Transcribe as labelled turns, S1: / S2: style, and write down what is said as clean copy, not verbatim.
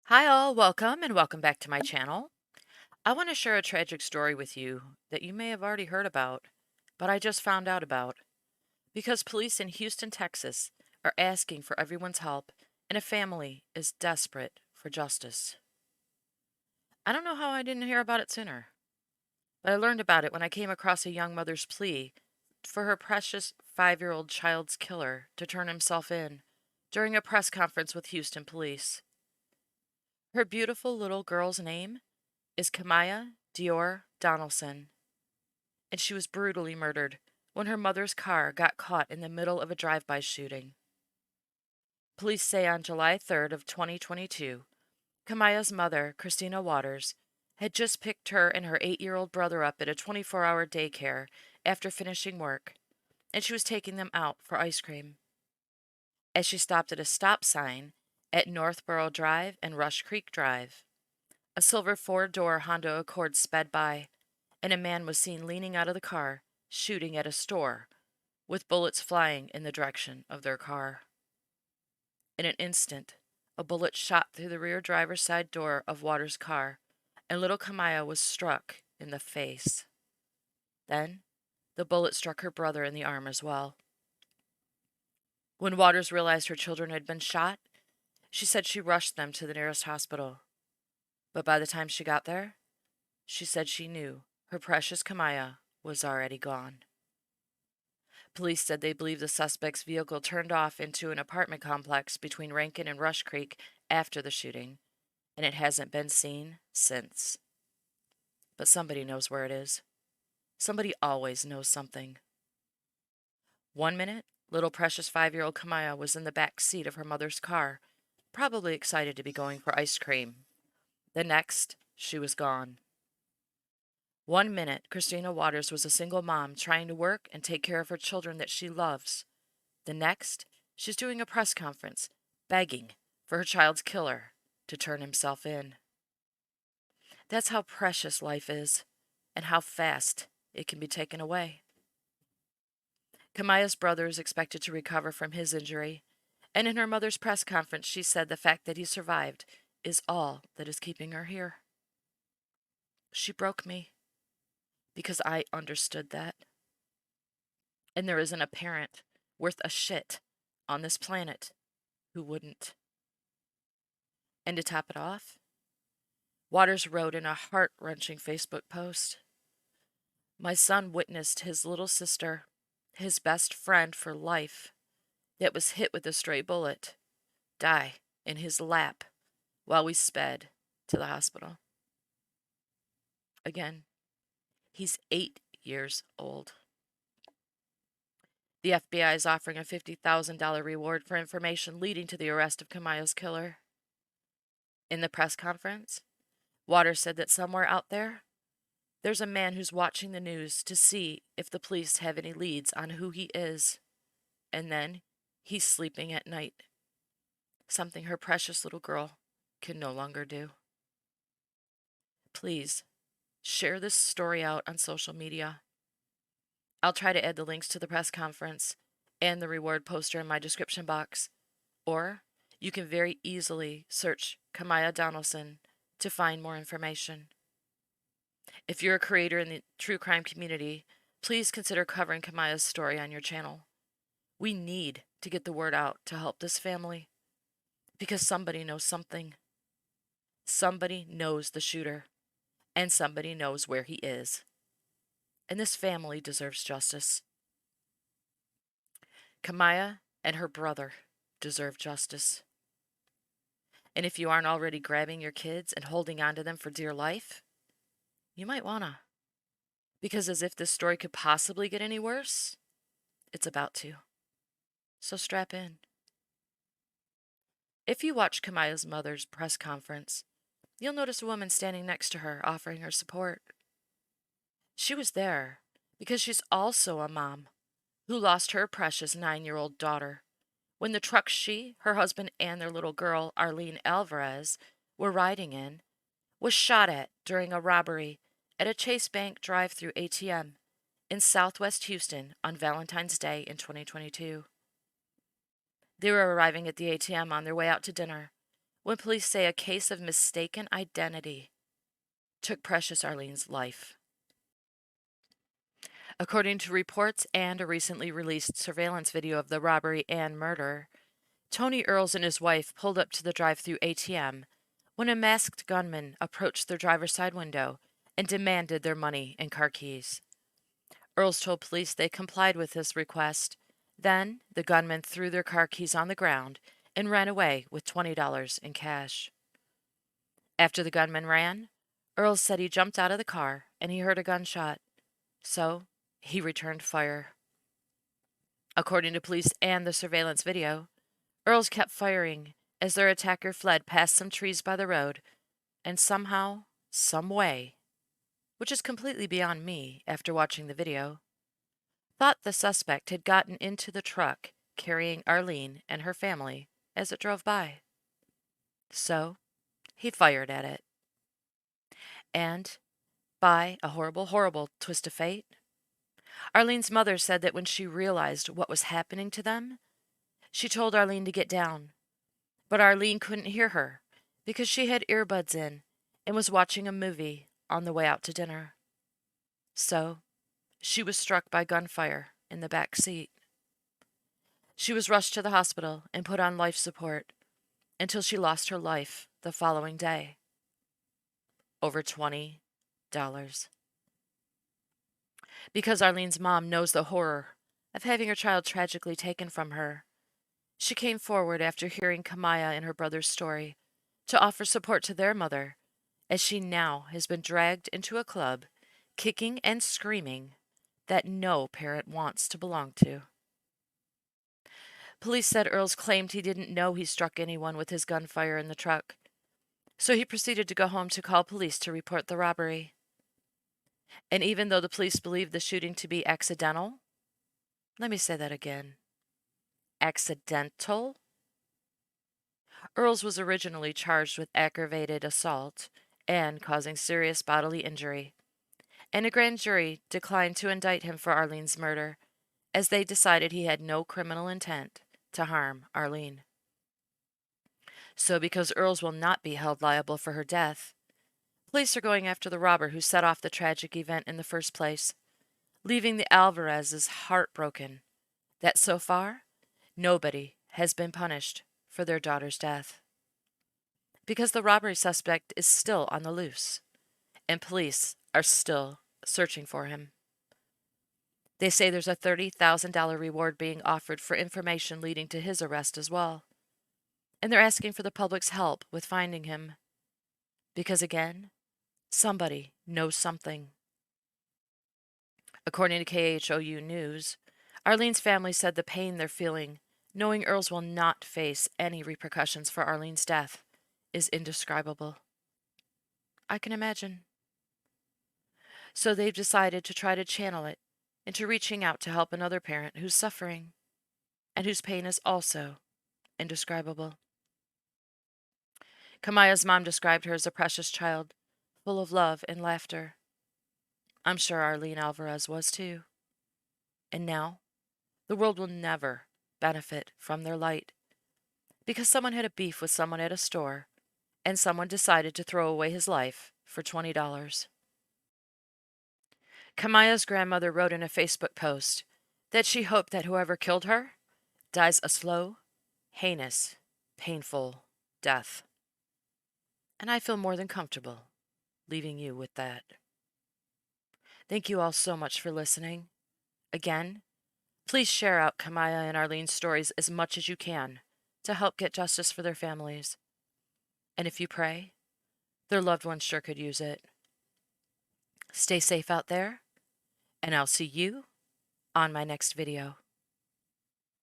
S1: Hi, all. Welcome and welcome back to my channel. I want to share a tragic story with you that you may have already heard about, but I just found out about because police in Houston, Texas are asking for everyone's help and a family is desperate for justice. I don't know how I didn't hear about it sooner, but I learned about it when I came across a young mother's plea for her precious 5-year-old child's killer to turn himself in during a press conference with Houston police. Her beautiful little girl's name is Kamaya Dior Donaldson, and she was brutally murdered when her mother's car got caught in the middle of a drive-by shooting. Police say on July 3rd of 2022, Kamaya's mother, Christina Waters, had just picked her and her 8-year-old brother up at a 24-hour daycare after finishing work, and she was taking them out for ice cream. As she stopped at a stop sign at Northborough Drive and Rush Creek Drive, a silver four-door Honda Accord sped by, and a man was seen leaning out of the car, shooting at a store, with bullets flying in the direction of their car. In an instant, a bullet shot through the rear driver's side door of Waters' car, and little Kamaya was struck in the face. Then, the bullet struck her brother in the arm as well. When Waters realized her children had been shot, she said she rushed them to the nearest hospital. But by the time she got there, she said she knew her precious Kamaya was already gone. Police said they believe the suspect's vehicle turned off into an apartment complex between Rankin and Rush Creek after the shooting, and it hasn't been seen since. But somebody knows where it is. Somebody always knows something. One minute, little precious 5-year-old Kamaya was in the back seat of her mother's car, probably excited to be going for ice cream. The next, she was gone. One minute, Christina Waters was a single mom trying to work and take care of her children that she loves. The next, she's doing a press conference, begging for her child's killer to turn himself in. That's how precious life is, and how fast it can be taken away. Kamaya's brother is expected to recover from his injury, and in her mother's press conference, she said the fact that he survived is all that is keeping her here. She broke me because I understood that. And there isn't a parent worth a shit on this planet who wouldn't. And to top it off, Waters wrote in a heart-wrenching Facebook post, "My son witnessed his little sister, his best friend for life, that was hit with a stray bullet, die in his lap while we sped to the hospital." Again, he's 8 years old. The FBI is offering a $50,000 reward for information leading to the arrest of Kamaya's killer. In the press conference, Waters said that somewhere out there's a man who's watching the news to see if the police have any leads on who he is. And then he's sleeping at night, something her precious little girl can no longer do. Please share this story out on social media. I'll try to add the links to the press conference and the reward poster in my description box. Or you can very easily search Kamaya Donaldson to find more information. If you're a creator in the true crime community, please consider covering Kamaya's story on your channel. We need to get the word out to help this family because somebody knows something. Somebody knows the shooter, and somebody knows where he is. And this family deserves justice. Kamaya and her brother deserve justice. And if you aren't already grabbing your kids and holding on to them for dear life, you might wanna. Because as if this story could possibly get any worse, it's about to. So strap in. If you watch Kamaya's mother's press conference, you'll notice a woman standing next to her offering her support. She was there because she's also a mom who lost her precious 9-year-old daughter when the truck she, her husband, and their little girl, Arlene Alvarez, were riding in was shot at during a robbery at a Chase Bank drive-through ATM in southwest Houston on Valentine's Day in 2022. They were arriving at the ATM on their way out to dinner when police say a case of mistaken identity took precious Arlene's life. According to reports and a recently released surveillance video of the robbery and murder, Tony Earls and his wife pulled up to the drive-through ATM when a masked gunman approached their driver's side window and demanded their money and car keys. Earls told police they complied with this request. Then, the gunman threw their car keys on the ground and ran away with $20 in cash. After the gunman ran, Earls said he jumped out of the car and he heard a gunshot. So, he returned fire. According to police and the surveillance video, Earls kept firing as their attacker fled past some trees by the road and somehow, some way, which is completely beyond me after watching the video, thought the suspect had gotten into the truck carrying Arlene and her family as it drove by. So, he fired at it. And, by a horrible, horrible twist of fate, Arlene's mother said that when she realized what was happening to them, she told Arlene to get down. But Arlene couldn't hear her because she had earbuds in and was watching a movie on the way out to dinner. So, she was struck by gunfire in the back seat. She was rushed to the hospital and put on life support until she lost her life the following day. Over $20. Because Arlene's mom knows the horror of having her child tragically taken from her, she came forward after hearing Kamaya and her brother's story to offer support to their mother, as she now has been dragged into a club, kicking and screaming, that no parent wants to belong to. Police said Earls claimed he didn't know he struck anyone with his gunfire in the truck, so he proceeded to go home to call police to report the robbery. And even though the police believed the shooting to be accidental, let me say that again. Accidental? Earls was originally charged with aggravated assault and causing serious bodily injury, and a grand jury declined to indict him for Arlene's murder, as they decided he had no criminal intent to harm Arlene. So because Earls will not be held liable for her death, police are going after the robber who set off the tragic event in the first place, leaving the Alvarezes heartbroken that so far nobody has been punished for their daughter's death. Because the robbery suspect is still on the loose, and police are still searching for him. They say there's a $30,000 reward being offered for information leading to his arrest as well. And they're asking for the public's help with finding him. Because again, somebody knows something. According to KHOU News, Arlene's family said the pain they're feeling, knowing Earls will not face any repercussions for Arlene's death, is indescribable. I can imagine. So they've decided to try to channel it into reaching out to help another parent who's suffering and whose pain is also indescribable. Kamaya's mom described her as a precious child, full of love and laughter. I'm sure Arlene Alvarez was too. And now, the world will never benefit from their light, because someone had a beef with someone at a store, and someone decided to throw away his life for $20. Kamaya's grandmother wrote in a Facebook post that she hoped that whoever killed her dies a slow, heinous, painful death. And I feel more than comfortable leaving you with that. Thank you all so much for listening. Again, please share out Kamaya and Arlene's stories as much as you can to help get justice for their families. And if you pray, their loved ones sure could use it. Stay safe out there, and I'll see you on my next video.